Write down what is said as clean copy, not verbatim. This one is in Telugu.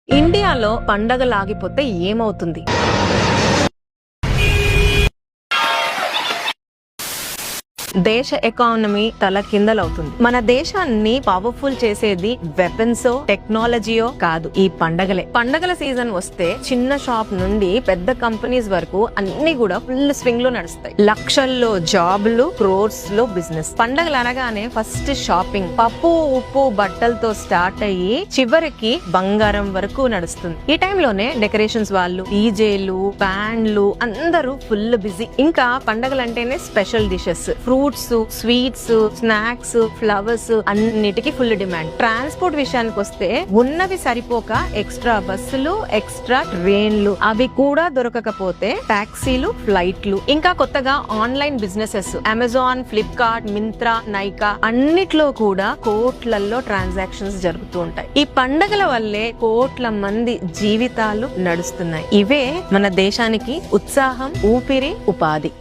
ఇండియాలో పండగలాగిపోతే ఏమవుతుంది? దేశ ఎకానమీ తల కిందలవుతుంది. మన దేశాన్ని పవర్ఫుల్ చేసేది వెపన్సో టెక్నాలజీయో కాదు, ఈ పండగలే. పండగల సీజన్ వస్తే చిన్న షాప్ నుండి పెద్ద కంపెనీస్ వరకు అన్ని కూడా ఫుల్ స్వింగ్ లో నడుస్తాయి. లక్షల్లో జాబ్లు, క్రోర్స్ లో బిజినెస్. పండగలు అనగానే ఫస్ట్ షాపింగ్, పప్పు ఉప్పు బట్టలతో స్టార్ట్ అయ్యి చివరికి బంగారం వరకు నడుస్తుంది. ఈ టైంలోనే డెకరేషన్స్ వాళ్ళు, డీజేలు, బ్యాండ్లు అందరూ ఫుల్ బిజీ. ఇంకా పండగలంటేనే special dishes, fruits, sweets, snacks, flowers అన్నిటికీ ఫుల్ డిమాండ్. ట్రాన్స్పోర్ట్ విషయానికి వస్తే ఉన్నవి సరిపోక ఎక్స్ట్రా బస్సులు, ఎక్స్ట్రా ట్రైన్లు, అవి కూడా దొరకకపోతే టాక్సీలు, ఫ్లైట్లు. ఇంకా కొత్తగా online businesses, Amazon, Flipkart, Myntra, Nykaa అన్నిట్లో కూడా కోట్లల్లో ట్రాన్సాక్షన్స్ జరుగుతూ ఉంటాయి. ఈ పండగల వల్లే కోట్ల మంది జీవితాలు నడుస్తున్నాయి. ఇవే మన దేశానికి ఉత్సాహం, ఊపిరి, ఉపాధి.